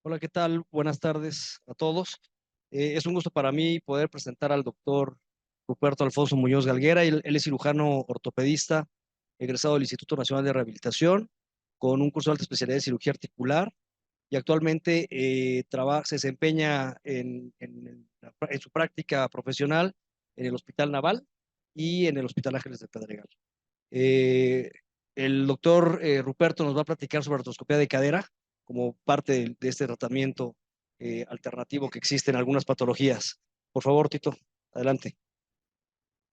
Hola, ¿qué tal? Buenas tardes a todos. Es un gusto para mí poder presentar al doctor Ruperto Alfonso Muñoz Galguera. Él es cirujano ortopedista, egresado del Instituto Nacional de Rehabilitación, con un curso de alta especialidad de cirugía articular y actualmente se desempeña en su práctica profesional en el Hospital Naval y en el Hospital Ángeles de Pedregal. Eh, el doctor Ruperto nos va a platicar sobre artroscopía de cadera como parte de este tratamiento alternativo que existe en algunas patologías. Por favor, Tito, adelante.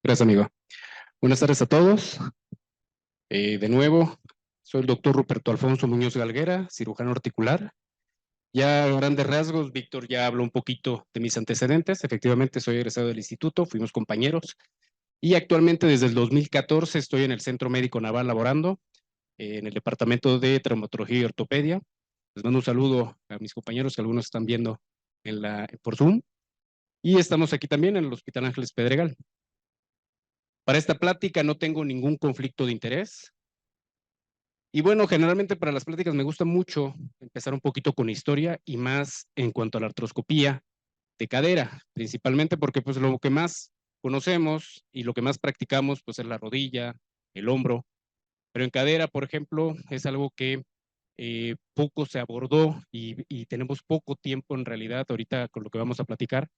Gracias, amigo. Buenas tardes a todos. De nuevo, soy el doctor Ruperto Alfonso Muñoz Galguera, cirujano articular. Ya a grandes rasgos, Víctor ya habló un poquito de mis antecedentes. Efectivamente, soy egresado del instituto, fuimos compañeros. Y actualmente, desde el 2014, estoy en el Centro Médico Naval laborando, en el Departamento de Traumatología y Ortopedia. Les mando un saludo a mis compañeros que algunos están viendo por Zoom. Y estamos aquí también en el Hospital Ángeles Pedregal. Para esta plática no tengo ningún conflicto de interés. Y bueno, generalmente para las pláticas me gusta mucho empezar un poquito con historia y más en cuanto a la artroscopía de cadera, principalmente porque pues lo que más conocemos y lo que más practicamos pues es la rodilla, el hombro, pero en cadera, por ejemplo, es algo que poco se abordó y tenemos poco tiempo en realidad ahorita con lo que vamos a platicar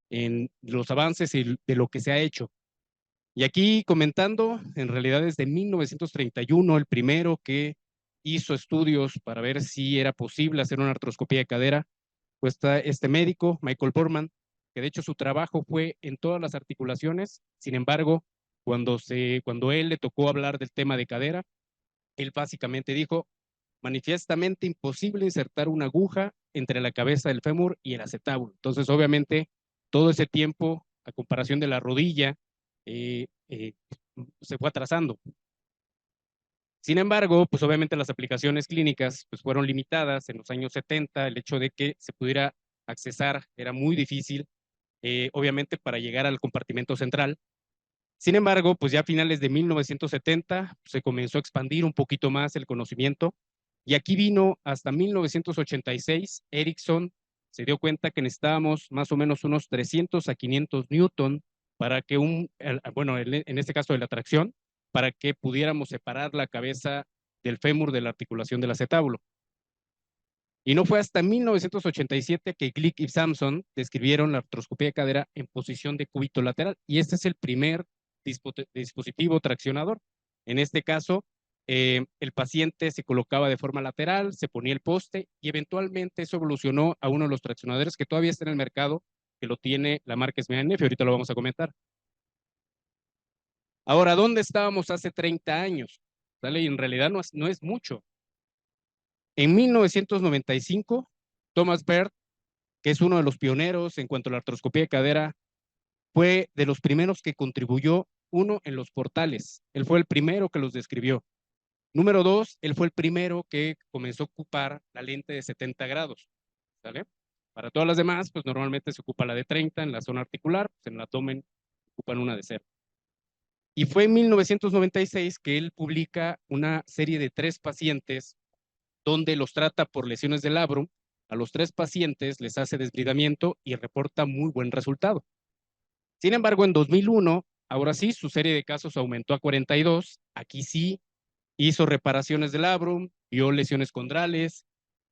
en los avances y de lo que se ha hecho. Y aquí comentando, en realidad desde 1931, el primero que hizo estudios para ver si era posible hacer una artroscopía de cadera, pues está este médico, Michael Portman, que de hecho su trabajo fue en todas las articulaciones. Sin embargo, cuando él le tocó hablar del tema de cadera, él básicamente dijo, manifiestamente imposible insertar una aguja entre la cabeza del fémur y el acetábulo. Entonces, obviamente, todo ese tiempo, a comparación de la rodilla, eh, eh, se fue atrasando. Sin embargo, pues obviamente las aplicaciones clínicas pues fueron limitadas en los años 70, el hecho de que se pudiera accesar era muy difícil, obviamente para llegar al compartimento central. Sin embargo, pues ya a finales de 1970 se comenzó a expandir un poquito más el conocimiento y aquí vino hasta 1986, Erickson se dio cuenta que necesitábamos más o menos unos 300 a 500 newton para que bueno, en este caso de la tracción, para que pudiéramos separar la cabeza del fémur de la articulación del acetábulo. Y no fue hasta 1987 que Glick y Samson describieron la artroscopía de cadera en posición de cúbito lateral. Y este es el primer dispositivo traccionador. En este caso, el paciente se colocaba de forma lateral, se ponía el poste y eventualmente eso evolucionó a uno de los traccionadores que todavía está en el mercado, que lo tiene la marca SMANF, y ahorita lo vamos a comentar. Ahora, ¿dónde estábamos hace 30 años? ¿Sale? Y en realidad no es mucho. En 1995, Thomas Baird, que es uno de los pioneros en cuanto a la artroscopía de cadera, fue de los primeros que contribuyó, uno, en los portales. Él fue el primero que los describió. Número dos, él fue el primero que comenzó a ocupar la lente de 70 grados. ¿Sale? Para todas las demás, pues normalmente se ocupa la de 30 en la zona articular, pues en el abdomen ocupan una de 0. Y fue en 1996 que él publica una serie de 3 pacientes donde los trata por lesiones del labrum. A los 3 pacientes les hace desbridamiento y reporta muy buen resultado. Sin embargo, en 2001, ahora sí, su serie de casos aumentó a 42. Aquí sí hizo reparaciones del labrum, vio lesiones condrales,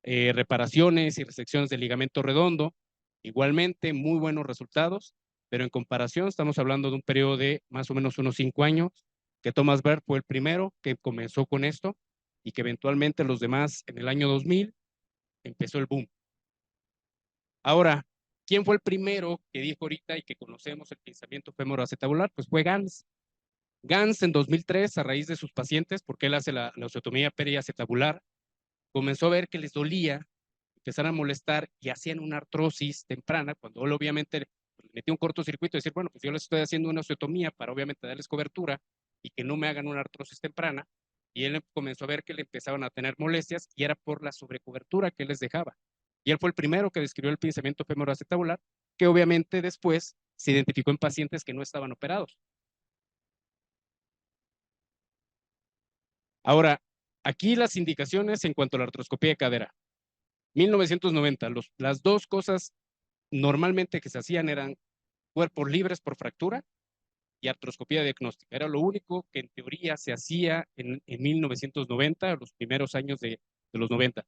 reparaciones y resecciones del ligamento redondo. Igualmente, muy buenos resultados, pero en comparación estamos hablando de un periodo de más o menos unos 5 años, que Thomas Baird fue el primero que comenzó con esto y que eventualmente los demás en el año 2000 empezó el boom. Ahora, ¿quién fue el primero que dijo ahorita y que conocemos el pensamiento femoroacetabular? Pues fue Gans. Gans en 2003, a raíz de sus pacientes, porque él hace la osteotomía periacetabular, comenzó a ver que les dolía, empezaron a molestar y hacían una artrosis temprana, cuando él obviamente le metió un cortocircuito y decir, bueno, pues yo les estoy haciendo una osteotomía para obviamente darles cobertura y que no me hagan una artrosis temprana. Y él comenzó a ver que le empezaban a tener molestias y era por la sobrecobertura que él les dejaba. Y él fue el primero que describió el pinzamiento femoroacetabular, que obviamente después se identificó en pacientes que no estaban operados. Ahora, aquí las indicaciones en cuanto a la artroscopía de cadera. 1990, las dos cosas normalmente que se hacían eran cuerpos libres por fractura y artroscopía diagnóstica. Era lo único que en teoría se hacía en 1990, los primeros años de los 90.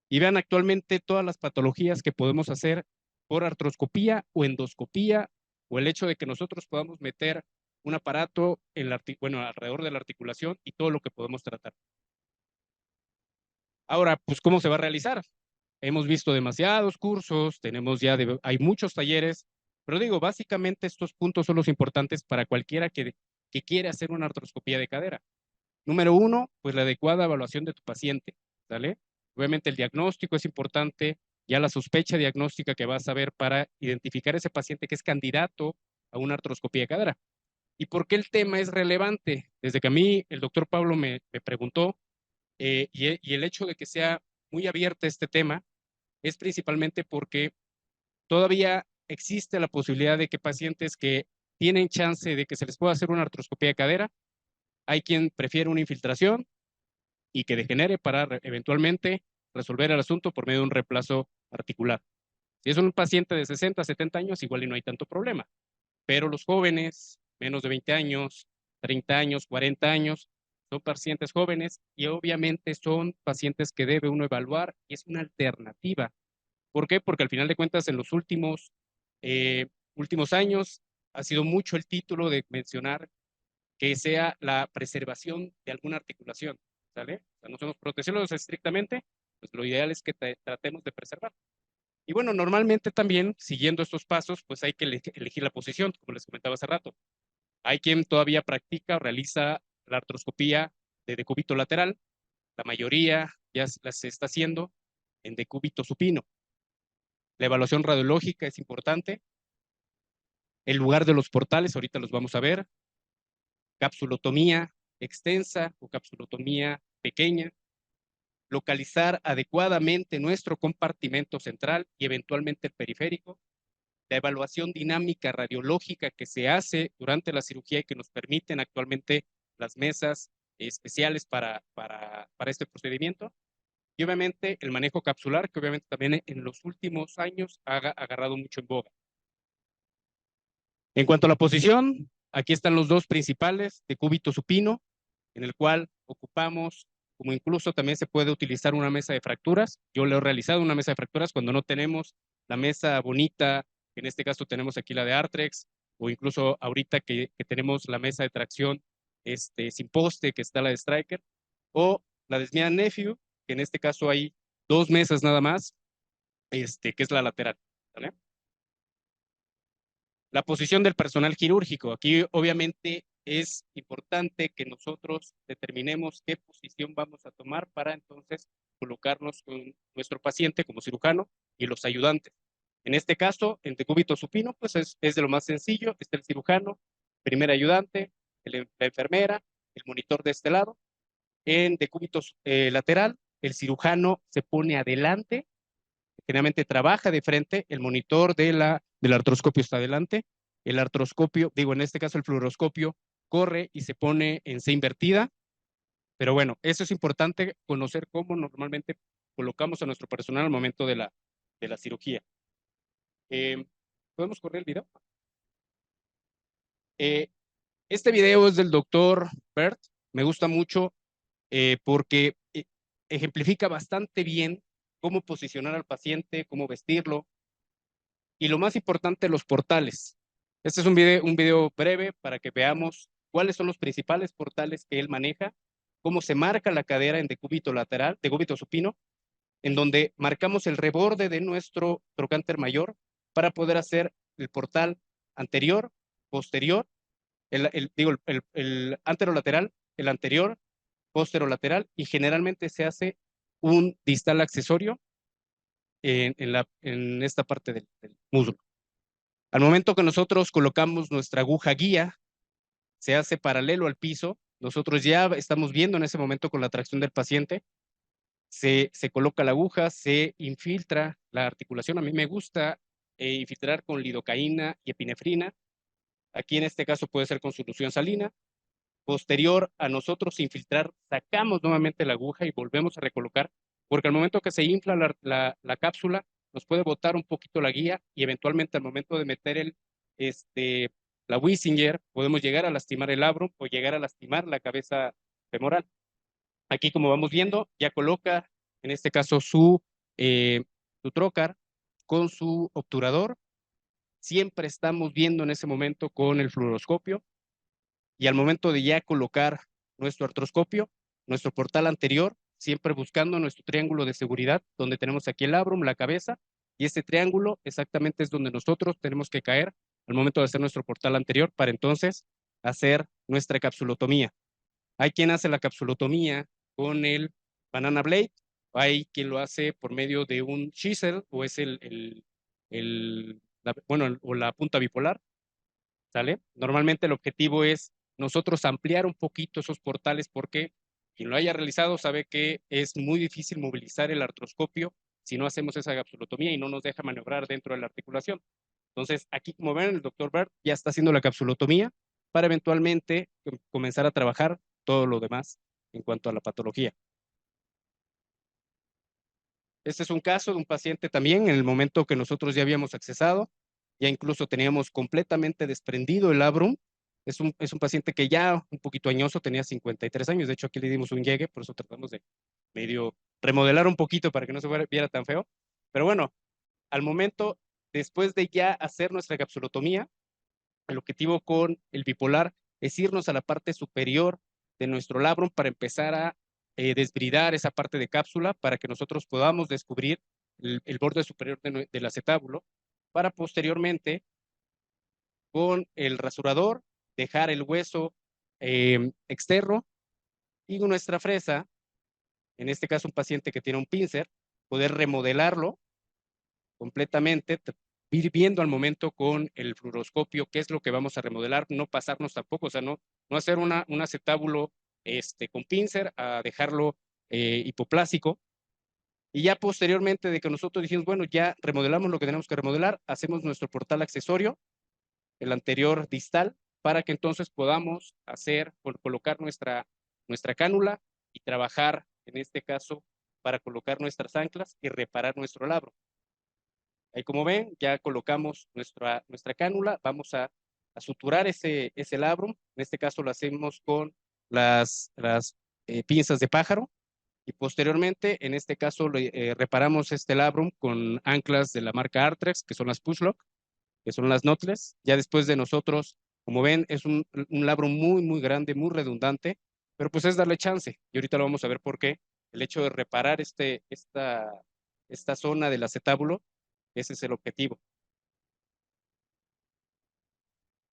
Y vean actualmente todas las patologías que podemos hacer por artroscopía o endoscopía, o el hecho de que nosotros podamos meter un aparato alrededor de la articulación y todo lo que podemos tratar. Ahora, pues, ¿cómo se va a realizar? Hemos visto demasiados cursos, hay muchos talleres, pero digo, básicamente estos puntos son los importantes para cualquiera que quiera hacer una artroscopía de cadera. Número uno, pues la adecuada evaluación de tu paciente, ¿sale? Obviamente el diagnóstico es importante, ya la sospecha diagnóstica que vas a ver para identificar ese paciente que es candidato a una artroscopía de cadera. ¿Y por qué el tema es relevante? Desde que a mí el doctor Pablo me preguntó, y el hecho de que sea muy abierto este tema es principalmente porque todavía existe la posibilidad de que pacientes que tienen chance de que se les pueda hacer una artroscopía de cadera, hay quien prefiere una infiltración y que degenere para eventualmente resolver el asunto por medio de un reemplazo articular. Si es un paciente de 60, 70 años, igual y no hay tanto problema, pero los jóvenes, menos de 20 años, 30 años, 40 años, son pacientes jóvenes y obviamente son pacientes que debe uno evaluar y es una alternativa. ¿Por qué? Porque al final de cuentas en los últimos años ha sido mucho el título de mencionar que sea la preservación de alguna articulación, ¿sale? O sea, no somos protecciones estrictamente, pues lo ideal es que tratemos de preservar. Y bueno, normalmente también, siguiendo estos pasos, pues hay que elegir la posición, como les comentaba hace rato. Hay quien todavía practica o realiza la artroscopía de decúbito lateral. La mayoría ya se está haciendo en decúbito supino. La evaluación radiológica es importante. El lugar de los portales, ahorita los vamos a ver. Capsulotomía extensa o capsulotomía pequeña. Localizar adecuadamente nuestro compartimento central y eventualmente el periférico. La evaluación dinámica radiológica que se hace durante la cirugía y que nos permiten actualmente las mesas especiales para este procedimiento. Y obviamente el manejo capsular, que obviamente también en los últimos años ha agarrado mucho en boga. En cuanto a la posición, aquí están los dos principales, decúbito supino, en el cual ocupamos, como incluso también se puede utilizar una mesa de fracturas. Yo le he realizado una mesa de fracturas cuando no tenemos la mesa bonita, en este caso tenemos aquí la de Artrex, o incluso ahorita que tenemos la mesa de tracción sin poste, que está la de Striker, o la de Smith & Nephew, que en este caso hay dos mesas nada más, que es la lateral, ¿vale? La posición del personal quirúrgico. Aquí obviamente es importante que nosotros determinemos qué posición vamos a tomar para entonces colocarnos con nuestro paciente como cirujano y los ayudantes. En este caso, en decúbito supino, pues es de lo más sencillo. Está el cirujano, primer ayudante, la enfermera, el monitor de este lado. En decúbito lateral, el cirujano se pone adelante, generalmente trabaja de frente, el monitor del artroscopio está adelante, el artroscopio, en este caso el fluoroscopio, corre y se pone en C invertida, pero bueno, eso es importante conocer cómo normalmente colocamos a nuestro personal al momento de la cirugía. ¿Podemos correr el video? Este video es del doctor Bert, me gusta mucho porque ejemplifica bastante bien cómo posicionar al paciente, cómo vestirlo, y lo más importante, los portales. Este es un video breve para que veamos cuáles son los principales portales que él maneja, cómo se marca la cadera en decúbito lateral, decúbito supino, en donde marcamos el reborde de nuestro trocánter mayor para poder hacer el portal anterior, posterior, el anterolateral, el anterior, posterolateral, y generalmente se hace un distal accesorio en esta parte del muslo. Al momento que nosotros colocamos nuestra aguja guía, se hace paralelo al piso. Nosotros ya estamos viendo en ese momento con la tracción del paciente. Se coloca la aguja, se infiltra la articulación. A mí me gusta infiltrar con lidocaína y epinefrina. Aquí en este caso puede ser con solución salina. Posterior a nosotros infiltrar, sacamos nuevamente la aguja y volvemos a recolocar porque al momento que se infla la cápsula, nos puede botar un poquito la guía y eventualmente al momento de meter la Wissinger, podemos llegar a lastimar el labrum o llegar a lastimar la cabeza femoral. Aquí, como vamos viendo, ya coloca, en este caso, su trocar con su obturador. Siempre estamos viendo en ese momento con el fluoroscopio y al momento de ya colocar nuestro artroscopio, nuestro portal anterior, siempre buscando nuestro triángulo de seguridad, donde tenemos aquí el labrum, la cabeza, y este triángulo exactamente es donde nosotros tenemos que caer al momento de hacer nuestro portal anterior para entonces hacer nuestra capsulotomía. Hay quien hace la capsulotomía con el banana blade, hay quien lo hace por medio de un chisel o es o la punta bipolar, ¿sale? Normalmente el objetivo es nosotros ampliar un poquito esos portales porque quien lo haya realizado sabe que es muy difícil movilizar el artroscopio si no hacemos esa capsulotomía y no nos deja maniobrar dentro de la articulación. Entonces, aquí como ven, el doctor Bert ya está haciendo la capsulotomía para eventualmente comenzar a trabajar todo lo demás en cuanto a la patología. Este es un caso de un paciente también en el momento que nosotros ya habíamos accesado, ya incluso teníamos completamente desprendido el labrum. Es un paciente que ya un poquito añoso, tenía 53 años, de hecho aquí le dimos un llegue, por eso tratamos de medio remodelar un poquito para que no se viera tan feo. Pero bueno, al momento, después de ya hacer nuestra capsulotomía, el objetivo con el bipolar es irnos a la parte superior de nuestro labrum para empezar a desbridar esa parte de cápsula para que nosotros podamos descubrir el borde superior del acetábulo para posteriormente con el rasurador dejar el hueso externo y con nuestra fresa, en este caso un paciente que tiene un pincer, poder remodelarlo completamente, ir viendo al momento con el fluoroscopio qué es lo que vamos a remodelar, no pasarnos tampoco, o sea, no hacer un acetábulo con pincer a dejarlo hipoplásico. Y ya posteriormente de que nosotros dijimos, bueno, ya remodelamos lo que tenemos que remodelar, hacemos nuestro portal accesorio, el anterior distal, para que entonces podamos colocar nuestra cánula y trabajar, en este caso, para colocar nuestras anclas y reparar nuestro labro. Ahí como ven, ya colocamos nuestra cánula, vamos a suturar ese labrum, en este caso lo hacemos con las pinzas de pájaro, y posteriormente, en este caso, reparamos este labrum con anclas de la marca Artrex, que son las Pushlock, que son las knotless. Ya después de nosotros, como ven, es un labrum muy, muy grande, muy redundante, pero pues es darle chance, y ahorita lo vamos a ver por qué. El hecho de reparar esta zona del acetábulo, ese es el objetivo.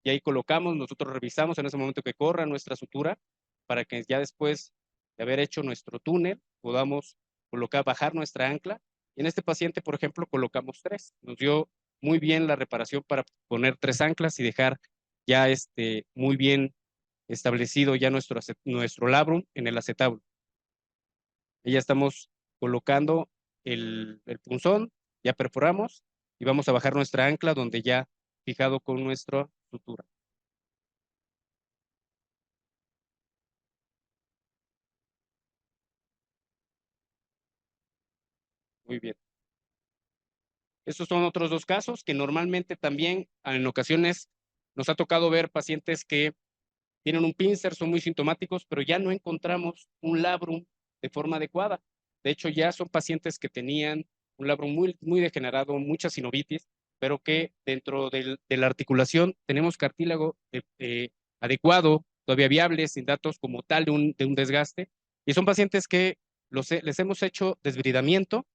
Y ahí colocamos, nosotros revisamos en ese momento que corra nuestra sutura para que ya después de haber hecho nuestro túnel podamos bajar nuestra ancla. Y en este paciente, por ejemplo, colocamos 3. Nos dio muy bien la reparación para poner 3 anclas y dejar ya muy bien establecido ya nuestro labrum en el acetábulo. Y ya estamos colocando el punzón, ya perforamos y vamos a bajar nuestra ancla donde ya fijado con nuestra sutura. Muy bien. Estos son otros 2 casos que normalmente también en ocasiones nos ha tocado ver pacientes que tienen un pincer, son muy sintomáticos, pero ya no encontramos un labrum de forma adecuada. De hecho, ya son pacientes que tenían un labrum muy, muy degenerado, mucha sinovitis, pero que dentro de la articulación tenemos cartílago adecuado, todavía viable, sin datos como tal de un desgaste. Y son pacientes que les hemos hecho desbridamiento,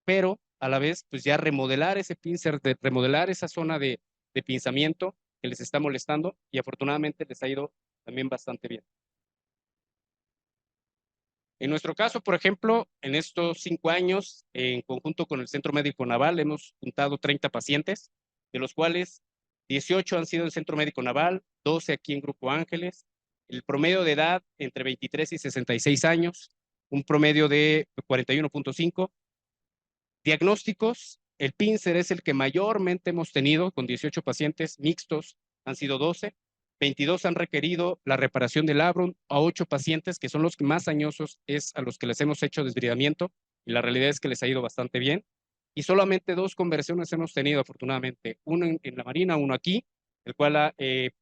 pero a la vez, pues ya remodelar ese pincer, remodelar esa zona de pinzamiento que les está molestando y afortunadamente les ha ido también bastante bien. En nuestro caso, por ejemplo, en estos 5 años, en conjunto con el Centro Médico Naval, hemos juntado 30 pacientes, de los cuales 18 han sido en Centro Médico Naval, 12 aquí en Grupo Ángeles. El promedio de edad entre 23 y 66 años, un promedio de 41.5. Diagnósticos, el pincer es el que mayormente hemos tenido, con 18 pacientes mixtos, han sido 12. 22 han requerido la reparación del labrum, a 8 pacientes, que son los más añosos, es a los que les hemos hecho desbridamiento, y la realidad es que les ha ido bastante bien. Y solamente 2 conversiones hemos tenido, afortunadamente, uno en la Marina, uno aquí, el cual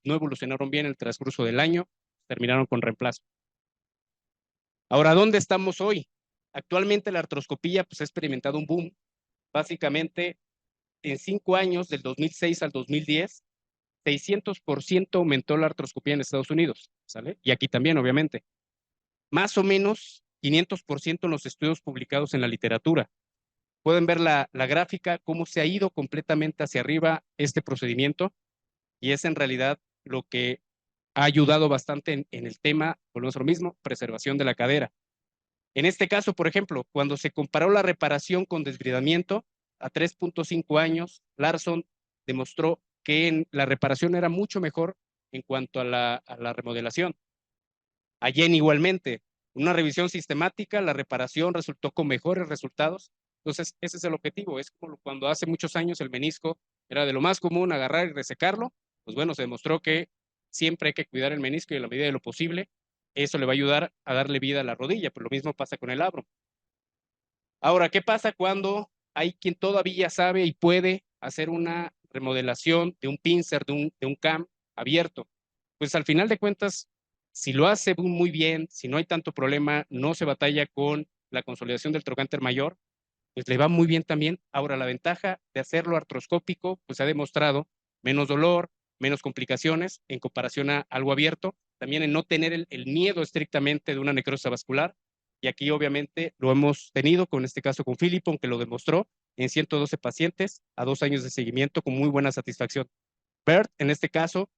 no evolucionaron bien en el transcurso del año, terminaron con reemplazo. Ahora, ¿dónde estamos hoy? Actualmente la artroscopía pues, ha experimentado un boom. Básicamente, en 5 años, del 2006 al 2010, 600% aumentó la artroscopía en Estados Unidos, ¿sale? Y aquí también, obviamente. Más o menos 500% en los estudios publicados en la literatura. Pueden ver la gráfica, cómo se ha ido completamente hacia arriba este procedimiento, y es en realidad lo que ha ayudado bastante en el tema, volvemos a lo mismo, preservación de la cadera. En este caso, por ejemplo, cuando se comparó la reparación con desbridamiento, a 3.5 años, Larson demostró que la reparación era mucho mejor en cuanto a la remodelación. A Jenny igualmente, una revisión sistemática, la reparación resultó con mejores resultados. Entonces, ese es el objetivo. Es como cuando hace muchos años el menisco era de lo más común agarrar y resecarlo. Pues bueno, se demostró que siempre hay que cuidar el menisco y en la medida de lo posible, eso le va a ayudar a darle vida a la rodilla. Pues lo mismo pasa con el labrum. Ahora, ¿qué pasa cuando hay quien todavía sabe y puede hacer una remodelación de un pincer, de un CAM abierto? Pues al final de cuentas, si lo hace muy bien, si no hay tanto problema, no se batalla con la consolidación del trocánter mayor, pues le va muy bien también. Ahora, la ventaja de hacerlo artroscópico, pues se ha demostrado menos dolor, menos complicaciones en comparación a algo abierto, también en no tener el miedo estrictamente de una necrosis vascular. Y aquí obviamente lo hemos tenido, con este caso con Philippon, que lo demostró en 112 pacientes a 2 años de seguimiento con muy buena satisfacción. Bert, en este caso,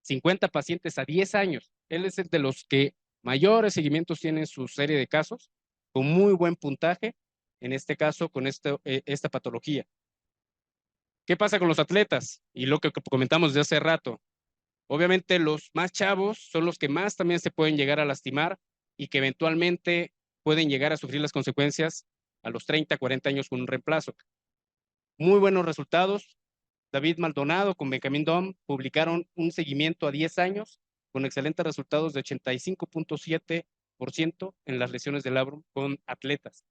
50 pacientes a 10 años. Él es el de los que mayores seguimientos tiene en su serie de casos, con muy buen puntaje, en este caso con esta patología. ¿Qué pasa con los atletas? Y lo que comentamos de hace rato. Obviamente los más chavos son los que más también se pueden llegar a lastimar y que eventualmente pueden llegar a sufrir las consecuencias a los 30, 40 años con un reemplazo. Muy buenos resultados. David Maldonado con Benjamín Dom publicaron un seguimiento a 10 años con excelentes resultados de 85.7% en las lesiones del labrum con atletas.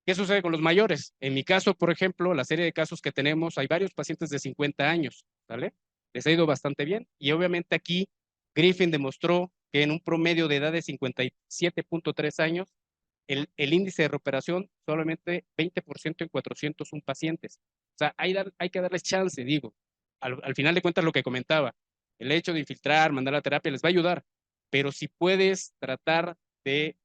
¿Qué sucede con los mayores? En mi caso, por ejemplo, la serie de casos que tenemos, hay varios pacientes de 50 años, ¿vale? Les ha ido bastante bien. Y obviamente aquí Griffin demostró que en un promedio de edad de 57.3 años, el índice de recuperación solamente 20% en 401 pacientes. O sea, hay que darles chance, digo. Al final de cuentas, lo que comentaba, el hecho de infiltrar, mandar la terapia les va a ayudar, pero si puedes tratar de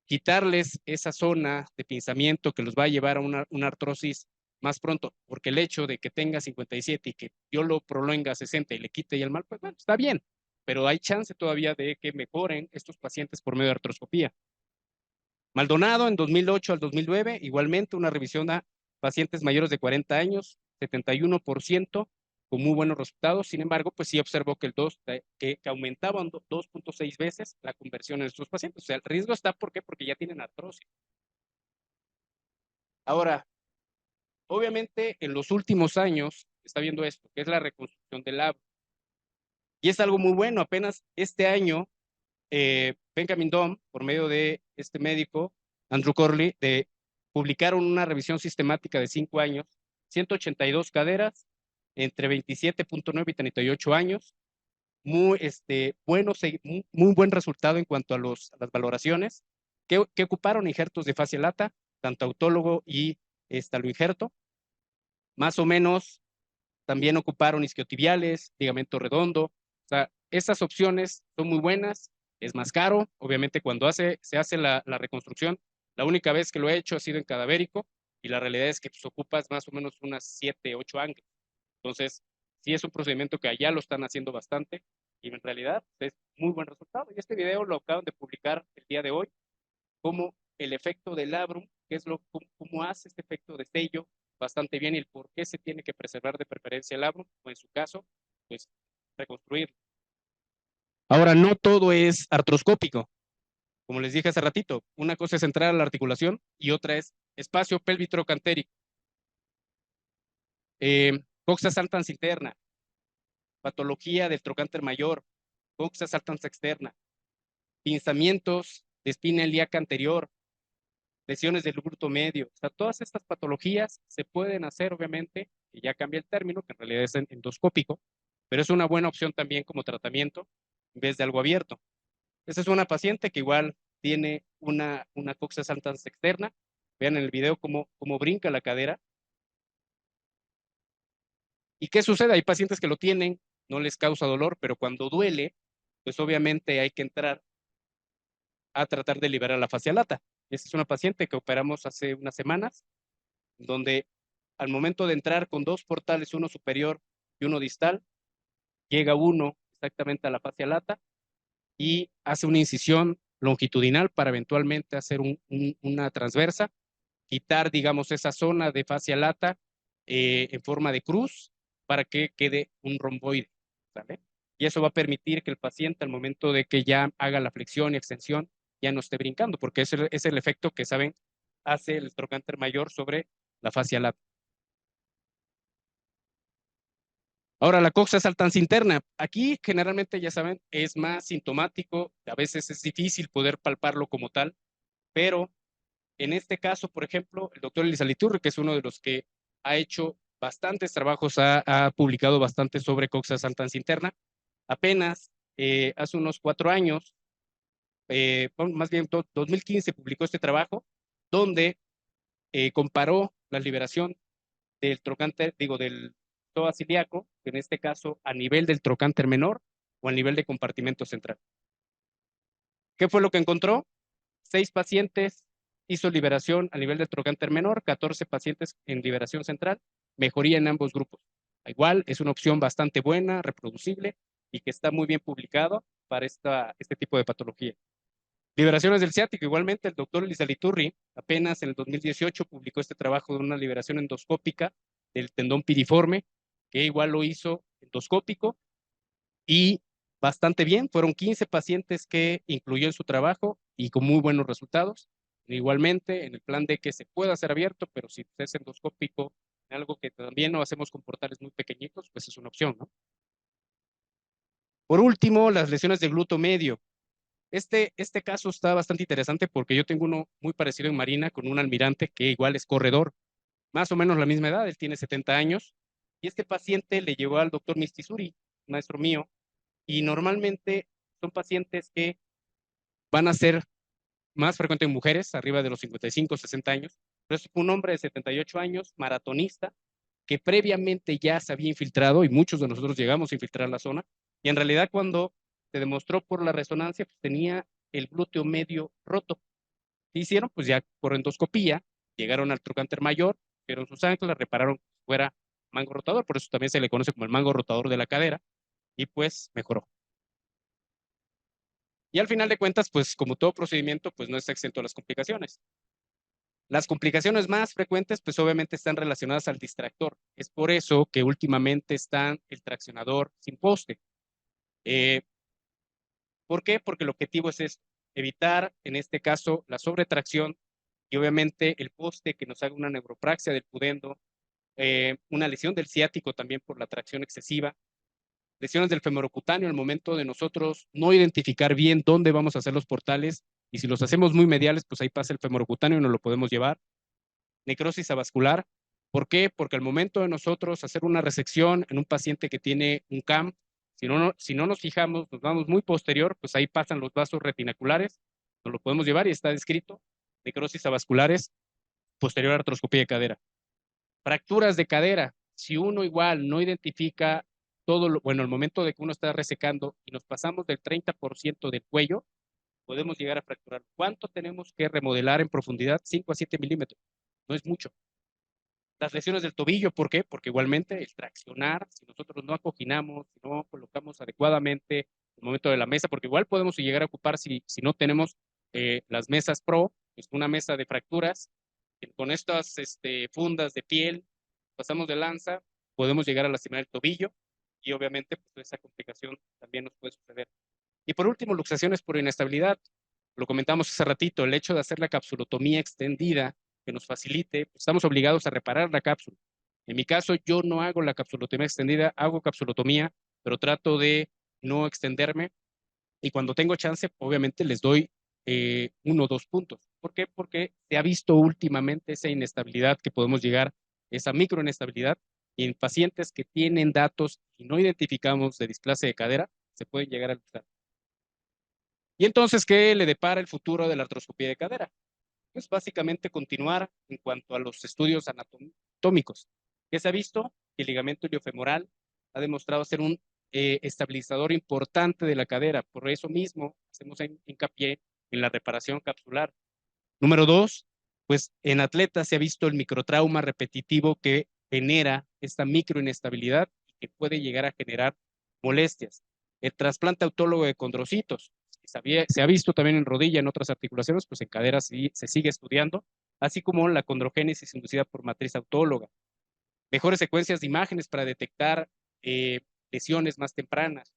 quitarles esa zona de pinzamiento que los va a llevar a una artrosis más pronto, porque el hecho de que tenga 57 y que yo lo prolongue a 60 y le quite ya el mal, pues bueno, está bien, pero hay chance todavía de que mejoren estos pacientes por medio de artroscopía. Maldonado en 2008 al 2009, igualmente una revisión a pacientes mayores de 40 años, 71% con muy buenos resultados. Sin embargo, pues sí observó que que aumentaban 2.6 veces la conversión en estos pacientes. O sea, el riesgo está, ¿por qué? Porque ya tienen artrosis. Ahora, obviamente, en los últimos años está viendo esto, que es la reconstrucción del labio. Y es algo muy bueno. Apenas este año, Benjamin Dom, por medio de este médico, Andrew Corley, publicaron una revisión sistemática de 5 años, 182 caderas, entre 27.9 y 38 años, muy, muy buen resultado en cuanto a las valoraciones, que ocuparon injertos de fascia lata, tanto autólogo y estaloinjerto, más o menos también ocuparon isquiotibiales, ligamento redondo. O sea, estas opciones son muy buenas, es más caro. Obviamente, cuando se hace la reconstrucción, la única vez que lo he hecho ha sido en cadavérico, y la realidad es que pues, ocupas más o menos unas 7, 8 ángulos. Entonces, sí es un procedimiento que allá lo están haciendo bastante, y en realidad es muy buen resultado. Y este video lo acaban de publicar el día de hoy, como el efecto del labrum, que es cómo hace este efecto de sello bastante bien, y el por qué se tiene que preservar de preferencia el labrum, o en su caso, pues reconstruirlo. Ahora, no todo es artroscópico. Como les dije hace ratito, una cosa es entrar a la articulación y otra es espacio pélvico-trocantérico. Coxa saltans interna. patología del trocánter mayor, coxa saltans externa, pinzamientos de espina ilíaca anterior, lesiones del glúteo medio. O sea, todas estas patologías se pueden hacer, obviamente, y ya cambia el término, que en realidad es endoscópico, pero es una buena opción también como tratamiento en vez de algo abierto. Esa es una paciente que igual tiene una coxa saltans externa. Vean en el video cómo brinca la cadera. ¿Y qué sucede? Hay pacientes que lo tienen, no les causa dolor, pero cuando duele, pues obviamente hay que entrar a tratar de liberar la fascia lata. Esta es una paciente que operamos hace unas semanas, donde al momento de entrar con dos portales, uno superior y uno distal, llega uno exactamente a la fascia lata y hace una incisión longitudinal para eventualmente hacer una transversa, quitar, digamos, esa zona de fascia lata en forma de cruz para que quede un romboide, ¿sale? Y eso va a permitir que el paciente al momento de que ya haga la flexión y extensión ya no esté brincando, porque ese es el efecto que, saben, hace el trocánter mayor sobre la fascia lata. Ahora, la coxa saltans interna. Aquí generalmente, ya saben, es más sintomático. A veces es difícil poder palparlo como tal, pero en este caso, por ejemplo, el doctor Elizaliturri, que es uno de los que ha hecho bastantes trabajos, ha publicado bastante sobre coxa saltans interna. Apenas hace unos 4 años, más bien 2015, publicó este trabajo donde comparó la liberación del trocánter, digo, del psoas ilíaco, en este caso a nivel del trocánter menor o a nivel de compartimento central. ¿Qué fue lo que encontró? 6 pacientes hizo liberación a nivel del trocánter menor, 14 pacientes en liberación central, mejoría en ambos grupos. Igual es una opción bastante buena, reproducible y que está muy bien publicado para este tipo de patología. Liberaciones del ciático, igualmente el doctor Elizaliturri apenas en el 2018 publicó este trabajo de una liberación endoscópica del tendón piriforme, que igual lo hizo endoscópico y bastante bien. Fueron 15 pacientes que incluyó en su trabajo y con muy buenos resultados. Igualmente, en el plan de que se pueda hacer abierto, pero si es endoscópico, algo que también no hacemos con portales muy pequeñitos, pues es una opción, ¿no? Por último, las lesiones de glúteo medio. Este caso está bastante interesante porque yo tengo uno muy parecido en Marina con un almirante que igual es corredor, más o menos la misma edad, él tiene 70 años, y este paciente le llevó al doctor Mistisuri, maestro mío, y normalmente son pacientes que van a ser más frecuentes en mujeres, arriba de los 55, 60 años, pero es un hombre de 78 años, maratonista, que previamente ya se había infiltrado, y muchos de nosotros llegamos a infiltrar la zona, y en realidad cuando se demostró por la resonancia, pues tenía el glúteo medio roto. ¿Qué hicieron? Pues ya por endoscopía, llegaron al trocánter mayor, vieron sus anclas, repararon que fuera mango rotador, por eso también se le conoce como el mango rotador de la cadera, y pues mejoró. Y al final de cuentas, pues como todo procedimiento, pues no está exento de las complicaciones. Las complicaciones más frecuentes, pues obviamente están relacionadas al distractor. Es por eso que últimamente está el traccionador sin poste. ¿Por qué? Porque el objetivo es evitar, en este caso, la sobretracción y obviamente el poste que nos haga una neuropraxia del pudendo, una lesión del ciático también por la tracción excesiva, lesiones del femorocutáneo al momento de nosotros no identificar bien dónde vamos a hacer los portales, y si los hacemos muy mediales, pues ahí pasa el femorocutáneo y no lo podemos llevar. Necrosis avascular. ¿Por qué? Porque al momento de nosotros hacer una resección en un paciente que tiene un CAM, si no nos fijamos, nos vamos muy posterior, pues ahí pasan los vasos retinaculares, nos lo podemos llevar y está descrito. Necrosis avasculares, posterior artroscopía de cadera. Fracturas de cadera. Si uno igual no identifica todo, bueno, al momento de que uno está resecando y nos pasamos del 30% del cuello, podemos llegar a fracturar. ¿Cuánto tenemos que remodelar en profundidad? 5 a 7 milímetros. No es mucho. Las lesiones del tobillo, ¿por qué? Porque igualmente el traccionar, si nosotros no acoginamos, si no colocamos adecuadamente el momento de la mesa, porque igual podemos llegar a ocupar, si no tenemos las mesas Pro, pues una mesa de fracturas, con estas fundas de piel, pasamos de lanza, podemos llegar a lastimar el tobillo y obviamente pues, esa complicación también nos puede suceder. Y por último, luxaciones por inestabilidad. Lo comentamos hace ratito, el hecho de hacer la capsulotomía extendida que nos facilite, pues estamos obligados a reparar la cápsula. En mi caso, yo no hago la capsulotomía extendida, hago capsulotomía pero trato de no extenderme. Y cuando tengo chance, obviamente les doy 1 o 2 puntos. ¿Por qué? Porque se ha visto últimamente esa inestabilidad que podemos llegar, esa microinestabilidad, y en pacientes que tienen datos y no identificamos de displasia de cadera, se pueden llegar a luxar. Y entonces, ¿qué le depara el futuro de la artroscopía de cadera? Pues básicamente continuar en cuanto a los estudios anatómicos. ¿Qué se ha visto? Que el ligamento iliofemoral ha demostrado ser un estabilizador importante de la cadera. Por eso mismo hacemos hincapié en la reparación capsular. Número 2, pues en atletas se ha visto el microtrauma repetitivo que genera esta microinestabilidad y que puede llegar a generar molestias. El trasplante autólogo de condrocitos se ha visto también en rodilla, en otras articulaciones, pues en cadera se sigue estudiando, así como la condrogénesis inducida por matriz autóloga. Mejores secuencias de imágenes para detectar lesiones más tempranas.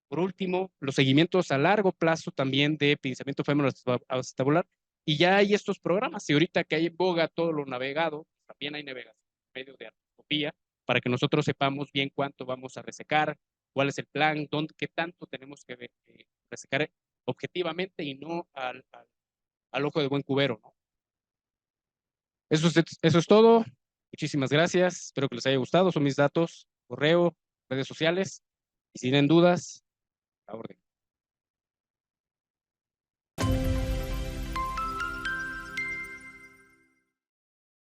Por último, los seguimientos a largo plazo también de pinzamiento femoroacetabular. Y ya hay estos programas, y ahorita que hay en boga todo lo navegado, también hay navegación en medio de artroscopía, para que nosotros sepamos bien cuánto vamos a resecar, cuál es el plan, qué tanto tenemos que resecar objetivamente y no al ojo de buen cubero, ¿no? Eso es todo. Muchísimas gracias. Espero que les haya gustado. Son mis datos, correo, redes sociales. Y si tienen dudas, a orden.